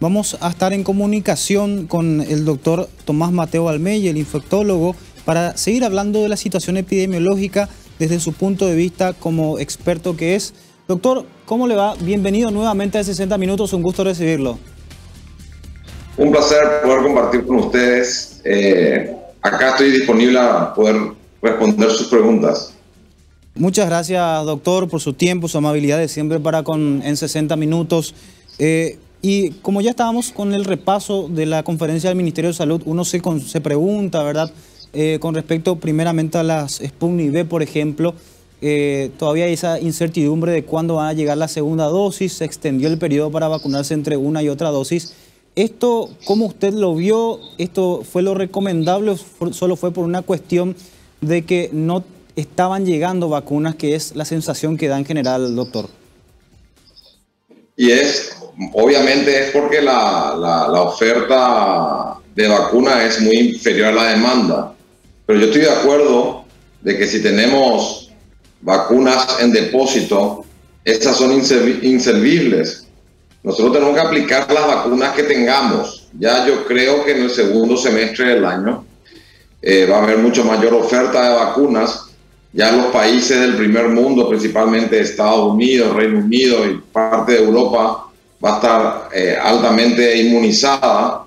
vamos a estar en comunicación con el doctor Tomás Mateo Almeida, el infectólogo, para seguir hablando de la situación epidemiológica desde su punto de vista como experto que es. Doctor, ¿cómo le va? Bienvenido nuevamente a 60 Minutos, un gusto recibirlo. Un placer poder compartir con ustedes. Acá estoy disponible a poder responder sus preguntas. Muchas gracias, doctor, por su tiempo, su amabilidad de siempre para en 60 Minutos. Y como ya estábamos con el repaso de la conferencia del Ministerio de Salud, uno se pregunta, ¿verdad?, con respecto primeramente a las Sputnik V, por ejemplo, todavía hay esa incertidumbre de cuándo va a llegar la segunda dosis, se extendió el periodo para vacunarse entre una y otra dosis. ¿Esto, cómo usted lo vio? ¿Esto fue lo recomendable o solo fue por una cuestión de que no estaban llegando vacunas, que es la sensación que da en general, doctor? Y obviamente es porque la oferta de vacuna es muy inferior a la demanda. Pero yo estoy de acuerdo de que si tenemos vacunas en depósito, estas son inservibles. Nosotros tenemos que aplicar las vacunas que tengamos. Ya yo creo que en el segundo semestre del año va a haber mucho mayor oferta de vacunas. Ya los países del primer mundo, principalmente Estados Unidos, Reino Unido y parte de Europa, va a estar altamente inmunizada.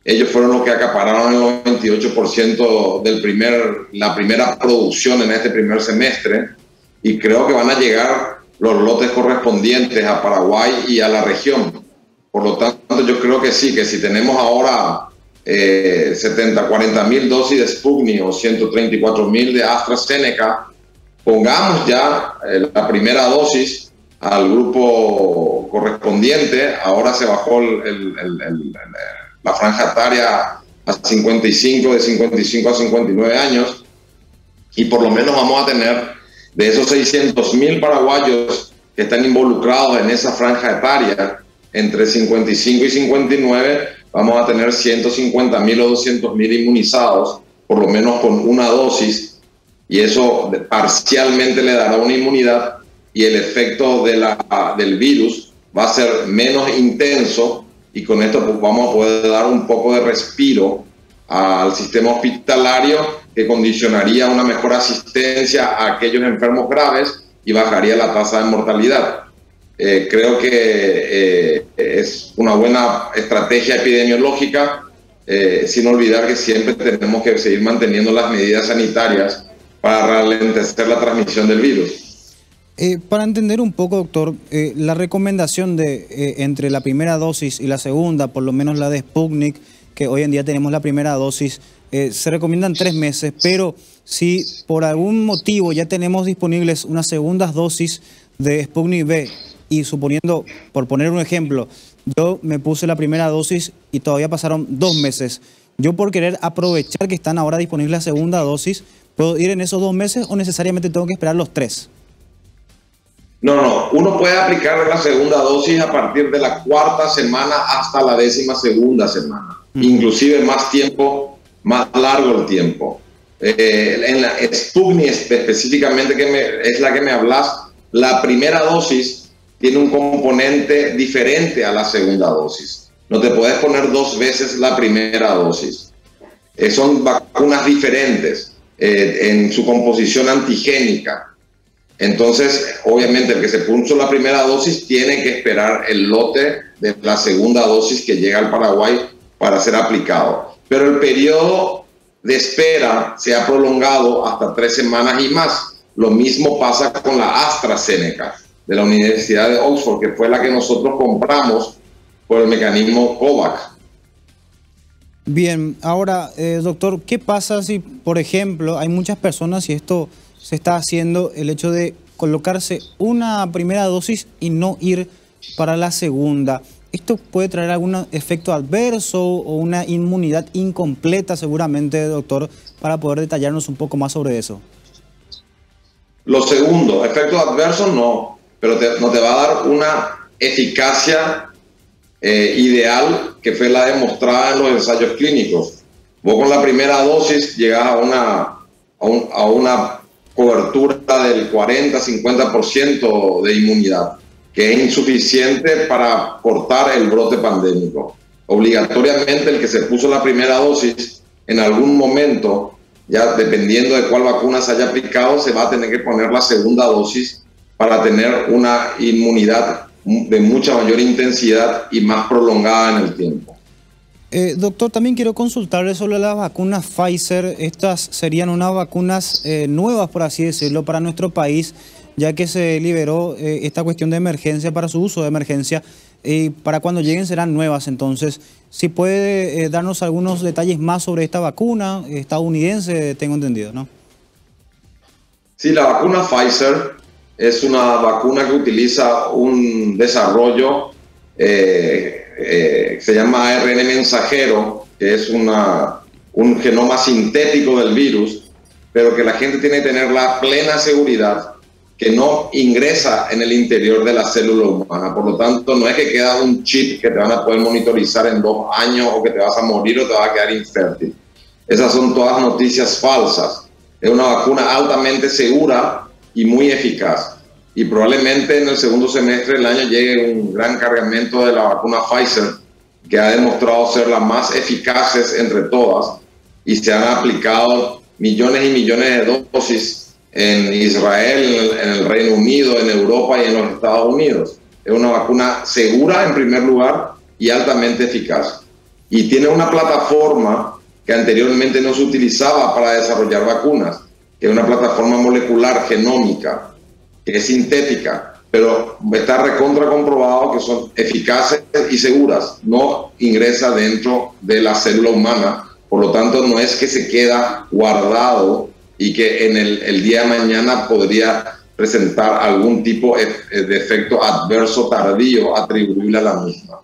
Ellos fueron los que acapararon el 98% la primera producción en este primer semestre, y creo que van a llegar los lotes correspondientes a Paraguay y a la región. Por lo tanto, yo creo que sí, que si tenemos ahora 40.000 dosis de Sputnik o 134.000 de AstraZeneca, pongamos ya la primera dosis al grupo correspondiente. Ahora se bajó la franja etaria a 55, de 55 a 59 años, y por lo menos vamos a tener de esos 600.000 paraguayos que están involucrados en esa franja etaria, entre 55 y 59, vamos a tener 150.000 o 200.000 inmunizados, por lo menos con una dosis, y eso parcialmente le dará una inmunidad, y el efecto del virus va a ser menos intenso, y con esto pues vamos a poder dar un poco de respiro al sistema hospitalario, que condicionaría una mejor asistencia a aquellos enfermos graves y bajaría la tasa de mortalidad. Creo que es una buena estrategia epidemiológica, sin olvidar que siempre tenemos que seguir manteniendo las medidas sanitarias para ralentecer la transmisión del virus. Para entender un poco, doctor, la recomendación de entre la primera dosis y la segunda, por lo menos la de Sputnik, que hoy en día tenemos la primera dosis, se recomiendan 3 meses, pero si por algún motivo ya tenemos disponibles unas segundas dosis de Sputnik V, y suponiendo, por poner un ejemplo, yo me puse la primera dosis y todavía pasaron 2 meses, yo por querer aprovechar que están ahora disponibles la segunda dosis, ¿puedo ir en esos 2 meses o necesariamente tengo que esperar los 3? No, uno puede aplicar la segunda dosis a partir de la 4ª semana hasta la 12ª semana, inclusive más tiempo, más largo el tiempo. En la Sputnik específicamente, es la que me hablas, la primera dosis tiene un componente diferente a la segunda dosis. No te puedes poner 2 veces la primera dosis. Son vacunas diferentes en su composición antigénica. Entonces, obviamente, el que se puso la primera dosis tiene que esperar el lote de la segunda dosis que llega al Paraguay para ser aplicado. Pero el periodo de espera se ha prolongado hasta 3 semanas y más. Lo mismo pasa con la AstraZeneca de la Universidad de Oxford, que fue la que nosotros compramos por el mecanismo COVAX. Bien, ahora, doctor, ¿qué pasa si, por ejemplo, hay muchas personas, y esto se está haciendo, el hecho de colocarse una primera dosis y no ir para la segunda? ¿Esto puede traer algún efecto adverso o una inmunidad incompleta seguramente, doctor, para poder detallarnos un poco más sobre eso? Lo segundo, efectos adversos no, pero no te va a dar una eficacia ideal, que fue la demostrada en los ensayos clínicos. Vos con la primera dosis llegás a una cobertura del 40-50% de inmunidad, que es insuficiente para cortar el brote pandémico. Obligatoriamente el que se puso la primera dosis, en algún momento, ya dependiendo de cuál vacuna se haya aplicado, se va a tener que poner la segunda dosis para tener una inmunidad de mucha mayor intensidad y más prolongada en el tiempo. Doctor, también quiero consultarle sobre las vacunas Pfizer. Estas serían unas vacunas nuevas, por así decirlo, para nuestro país, ya que se liberó esta cuestión de emergencia para su uso de emergencia. Y para cuando lleguen serán nuevas. Entonces, si puede darnos algunos detalles más sobre esta vacuna estadounidense, tengo entendido, ¿no? Sí, la vacuna Pfizer es una vacuna que utiliza un desarrollo se llama ARN mensajero, que es un genoma sintético del virus, pero que la gente tiene que tener la plena seguridad que no ingresa en el interior de la célula humana. Por lo tanto, no es que queda un chip que te van a poder monitorizar en 2 años o que te vas a morir o te vas a quedar infértil. Esas son todas noticias falsas. Es una vacuna altamente segura y muy eficaz. Y probablemente en el segundo semestre del año llegue un gran cargamento de la vacuna Pfizer, que ha demostrado ser la más eficaces entre todas, y se han aplicado millones y millones de dosis en Israel, en el Reino Unido, en Europa y en los Estados Unidos. Es una vacuna segura en primer lugar y altamente eficaz. Y tiene una plataforma que anteriormente no se utilizaba para desarrollar vacunas, que es una plataforma molecular genómica, que es sintética, pero está recontra comprobado que son eficaces y seguras. No ingresa dentro de la célula humana, por lo tanto no es que se queda guardado y que en el día de mañana podría presentar algún tipo de efecto adverso tardío atribuible a la misma.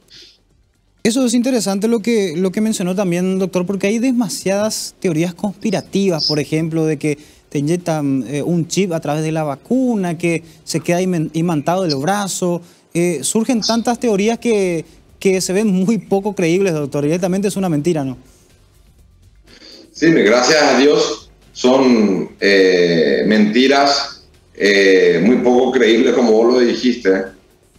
Eso es interesante lo que mencionó también, doctor, porque hay demasiadas teorías conspirativas, por ejemplo, de que te inyectan un chip a través de la vacuna, que se queda imantado del brazo. Surgen tantas teorías que se ven muy poco creíbles, doctor. Directamente es una mentira, ¿no? Sí, gracias a Dios son mentiras muy poco creíbles, como vos lo dijiste.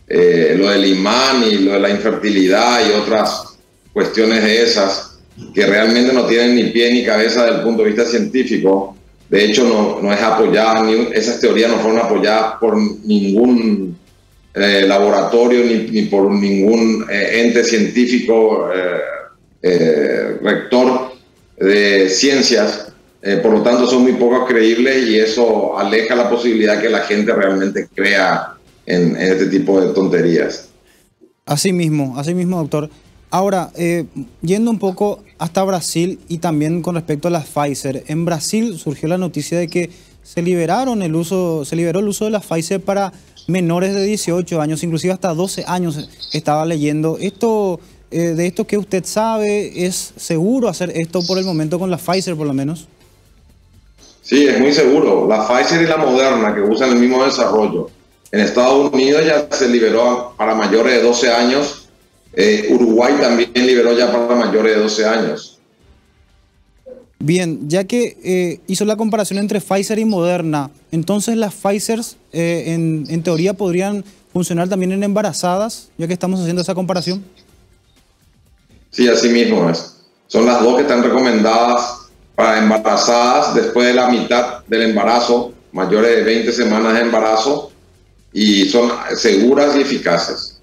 Lo del imán y lo de la infertilidad y otras cuestiones de esas que realmente no tienen ni pie ni cabeza desde el punto de vista científico. De hecho, no es apoyada, esas teorías no fueron apoyadas por ningún laboratorio ni por ningún ente científico rector de ciencias. Por lo tanto, son muy poco creíbles y eso aleja la posibilidad que la gente realmente crea en este tipo de tonterías. Así mismo, doctor. Ahora, yendo un poco hasta Brasil y también con respecto a las Pfizer. En Brasil surgió la noticia de que se liberó el uso de las Pfizer para menores de 18 años, inclusive hasta 12 años estaba leyendo. De esto que usted sabe, ¿es seguro hacer esto por el momento con la Pfizer por lo menos? Sí, es muy seguro. La Pfizer y la Moderna, que usan el mismo desarrollo. En Estados Unidos ya se liberó para mayores de 12 años. Uruguay también liberó ya para mayores de 12 años. Bien, ya que hizo la comparación entre Pfizer y Moderna, entonces las Pfizer en teoría podrían funcionar también en embarazadas, ya que estamos haciendo esa comparación. Sí, así mismo es. Son las dos que están recomendadas para embarazadas después de la mitad del embarazo, mayores de 20 semanas de embarazo, y son seguras y eficaces,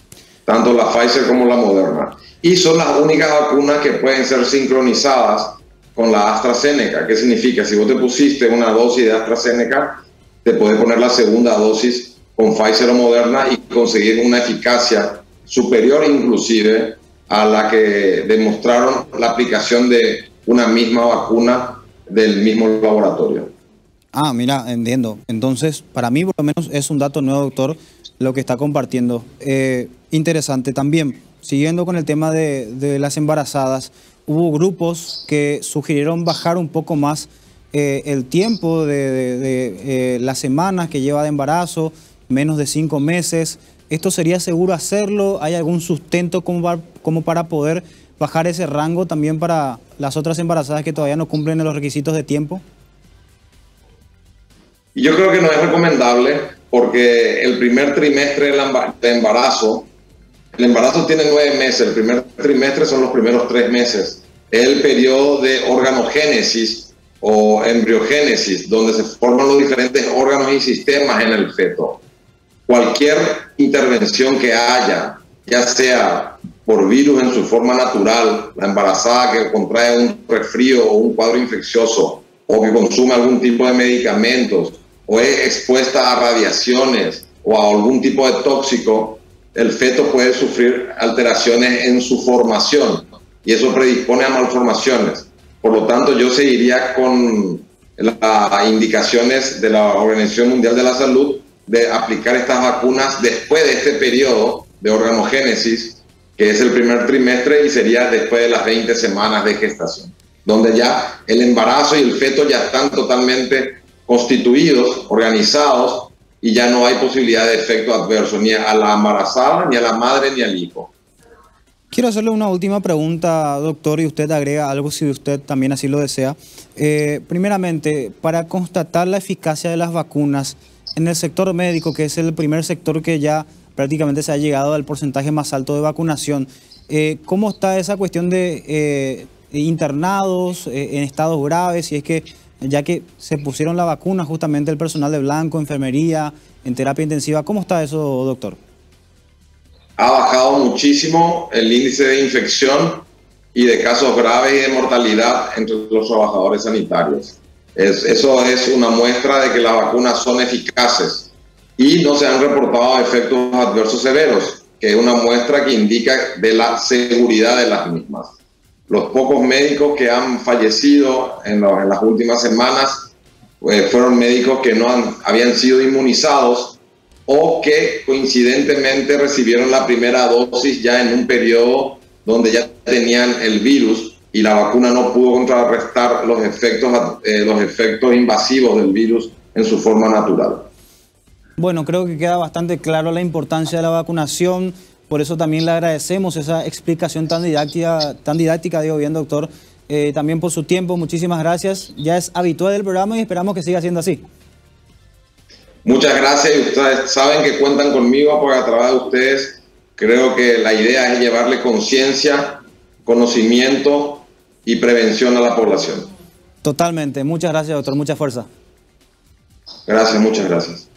tanto la Pfizer como la Moderna. Y son las únicas vacunas que pueden ser sincronizadas con la AstraZeneca. ¿Qué significa? Si vos te pusiste una dosis de AstraZeneca, te podés poner la segunda dosis con Pfizer o Moderna y conseguir una eficacia superior inclusive a la que demostraron la aplicación de una misma vacuna del mismo laboratorio. Ah, mira, entiendo. Entonces, para mí por lo menos es un dato nuevo, doctor, lo que está compartiendo. Interesante también, siguiendo con el tema de las embarazadas, hubo grupos que sugirieron bajar un poco más el tiempo de las semanas que lleva de embarazo, menos de 5 meses. ¿Esto sería seguro hacerlo? ¿Hay algún sustento como para poder bajar ese rango también para las otras embarazadas que todavía no cumplen los requisitos de tiempo? Yo creo que no es recomendable porque el primer trimestre del embarazo, el embarazo tiene 9 meses, el primer trimestre son los primeros 3 meses, es el periodo de organogénesis o embriogénesis, donde se forman los diferentes órganos y sistemas en el feto. Cualquier intervención que haya, ya sea por virus en su forma natural, la embarazada que contrae un resfrío o un cuadro infeccioso, o que consume algún tipo de medicamentos, o es expuesta a radiaciones o a algún tipo de tóxico, el feto puede sufrir alteraciones en su formación y eso predispone a malformaciones. Por lo tanto, yo seguiría con las indicaciones de la Organización Mundial de la Salud de aplicar estas vacunas después de este periodo de organogénesis, que es el primer trimestre y sería después de las 20 semanas de gestación, donde ya el embarazo y el feto ya están totalmente constituidos, organizados, y ya no hay posibilidad de efecto adverso ni a la embarazada, ni a la madre, ni al hijo. Quiero hacerle una última pregunta, doctor, y usted agrega algo si usted también así lo desea. Primeramente, para constatar la eficacia de las vacunas en el sector médico, que es el primer sector que ya prácticamente se ha llegado al porcentaje más alto de vacunación, ¿cómo está esa cuestión de internados en estados graves? Si es que, ya que se pusieron la vacuna justamente el personal de blanco, enfermería, en terapia intensiva, ¿cómo está eso, doctor? Ha bajado muchísimo el índice de infección y de casos graves y de mortalidad entre los trabajadores sanitarios. Eso es una muestra de que las vacunas son eficaces y no se han reportado efectos adversos severos, que es una muestra que indica de la seguridad de las mismas. Los pocos médicos que han fallecido en las últimas semanas fueron médicos que no habían sido inmunizados o que coincidentemente recibieron la primera dosis ya en un periodo donde ya tenían el virus y la vacuna no pudo contrarrestar los efectos invasivos del virus en su forma natural. Bueno, creo que queda bastante claro la importancia de la vacunación. Por eso también le agradecemos esa explicación tan didáctica, digo bien, doctor. También por su tiempo, muchísimas gracias. Ya es habitual del programa y esperamos que siga siendo así. Muchas gracias y ustedes saben que cuentan conmigo porque a través de ustedes creo que la idea es llevarle conciencia, conocimiento y prevención a la población. Totalmente. Muchas gracias, doctor. Mucha fuerza. Gracias, muchas gracias.